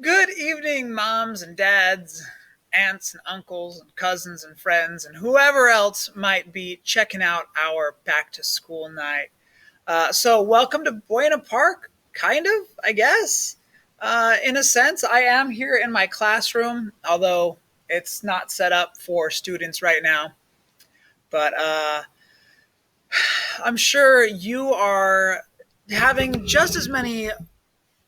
Good evening, moms and dads, aunts and uncles, and cousins and friends, and whoever else might be checking out our back to school night. Welcome to Buena Park, kind of, I guess. In a sense, I am here in my classroom, although it's not set up for students right now. But I'm sure you are having just as many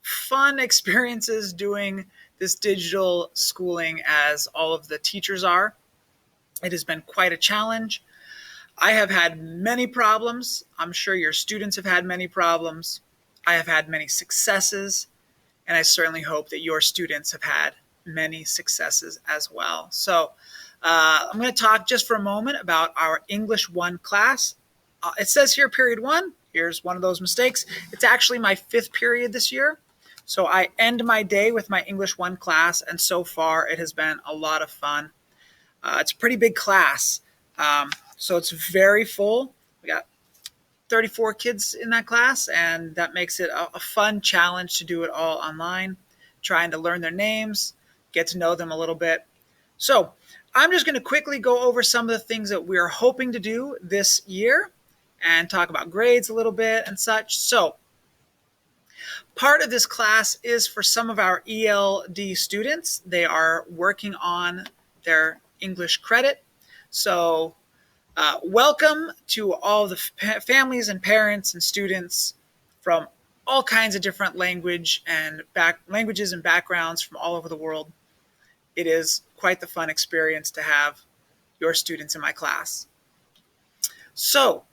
fun experiences doing this digital schooling as all of the teachers are. It has been quite a challenge. I have had many problems. I'm sure your students have had many problems. I have had many successes, and I certainly hope that your students have had many successes as well. I'm going to talk just for a moment about our English 1 class. It says here period 1. Here's one of those mistakes. It's actually my 5th period this year. So I end my day with my English 1 class, and so far it has been a lot of fun. It's a pretty big class, so it's very full. We got 34 kids in that class, and that makes it a fun challenge to do it all online, trying to learn their names, get to know them a little bit. So I'm just going to quickly go over some of the things that we're hoping to do this year and talk about grades a little bit and such. So part of this class is for some of our ELD students. They are working on their English credit. Welcome to all the families and parents and students from all kinds of different languages and backgrounds from all over the world. It is quite the fun experience to have your students in my class. So,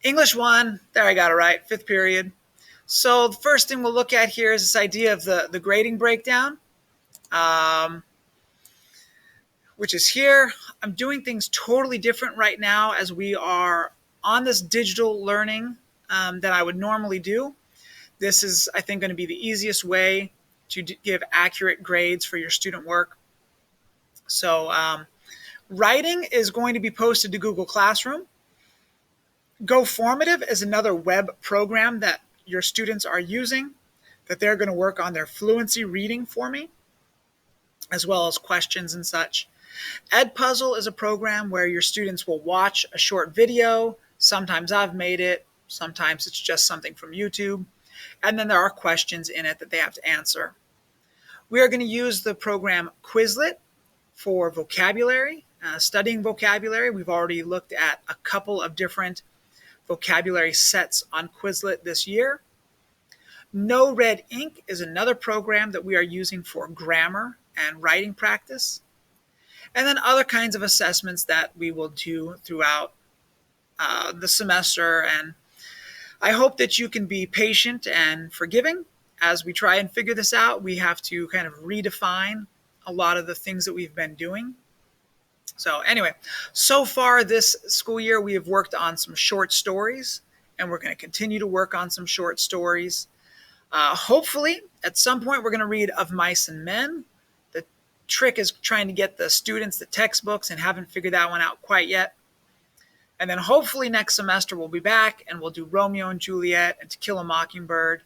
English 1, there I got it right, 5th period. So the first thing we'll look at here is this idea of the grading breakdown, which is here. I'm doing things totally different right now as we are on this digital learning that I would normally do. This is, I think, going to be the easiest way to give accurate grades for your student work. Writing is going to be posted to Google Classroom. Go Formative is another web program that your students are using that they're going to work on their fluency reading for me, as well as questions and such. Edpuzzle is a program where your students will watch a short video. Sometimes I've made it. Sometimes it's just something from YouTube. And then there are questions in it that they have to answer. We are going to use the program Quizlet for vocabulary, studying vocabulary. We've already looked at a couple of different vocabulary sets on Quizlet this year. No Red Ink is another program that we are using for grammar and writing practice. And then other kinds of assessments that we will do throughout the semester. And I hope that you can be patient and forgiving as we try and figure this out. We have to kind of redefine a lot of the things that we've been doing. So anyway, so far this school year, we have worked on some short stories, and we're going to continue to work on some short stories. Hopefully, at some point, we're going to read Of Mice and Men. The trick is trying to get the students the textbooks and haven't figured that one out quite yet. And then hopefully next semester, we'll be back and we'll do Romeo and Juliet and To Kill a Mockingbird.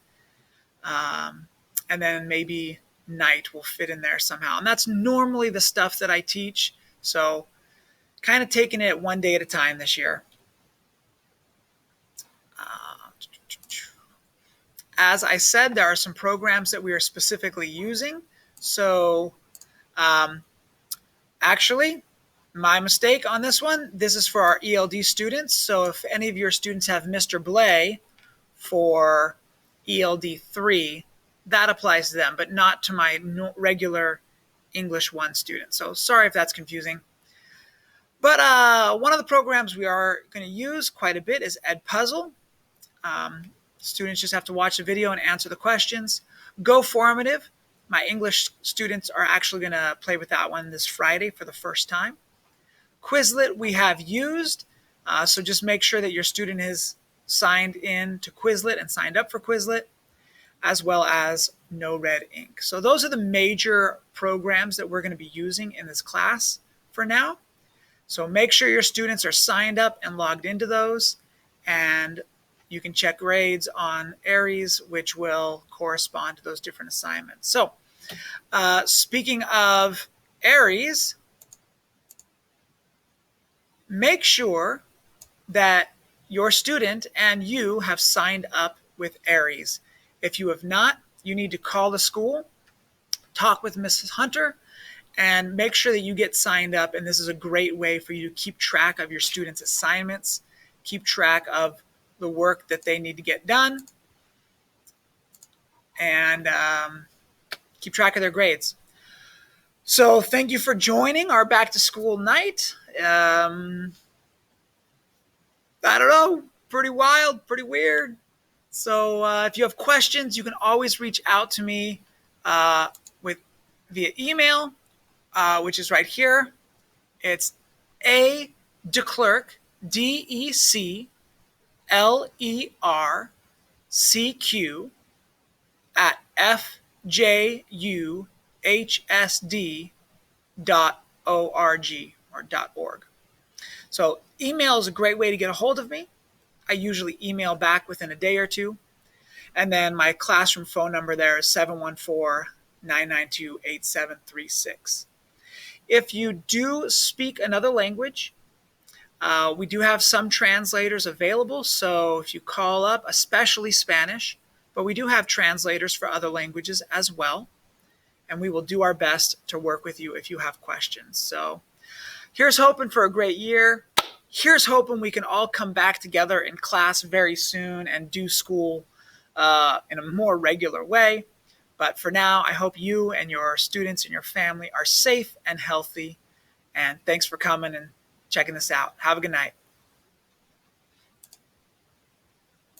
And then maybe Night will fit in there somehow. And that's normally the stuff that I teach. So kind of taking it one day at a time this year. As I said, there are some programs that we are specifically using. Actually, my mistake on this one, this is for our ELD students. So if any of your students have Mr. Blay for ELD 3, that applies to them, but not to my regular English 1 students. So sorry if that's confusing. But one of the programs we are going to use quite a bit is Edpuzzle. Students just have to watch the video and answer the questions. Go Formative. My English students are actually going to play with that one this Friday for the first time. Quizlet we have used, so just make sure that your student is signed in to Quizlet and signed up for Quizlet, as well as No Red Ink. So those are the major programs that we're going to be using in this class for now. So make sure your students are signed up and logged into those, and you can check grades on ARIES, which will correspond to those different assignments. So Speaking of ARIES, make sure that your student and you have signed up with ARIES. If you have not, you need to call the school, talk with Mrs. Hunter, and make sure that you get signed up. And this is a great way for you to keep track of your students' assignments, keep track of the work that they need to get done, and keep track of their grades. So thank you for joining our back to school night. I don't know, pretty wild, pretty weird. So if you have questions, you can always reach out to me with via email, which is right here. It's DeClercq, DECLERCQ at FJUHSD.org. So email is a great way to get a hold of me. I usually email back within a day or two. And then my classroom phone number there is 714-992-8736. If you do speak another language, we do have some translators available. So if you call up, especially Spanish, but we do have translators for other languages as well. And we will do our best to work with you if you have questions. So here's hoping for a great year. Here's hoping we can all come back together in class very soon and do school in a more regular way. But for now, I hope you and your students and your family are safe and healthy. And thanks for coming and checking this out. Have a good night.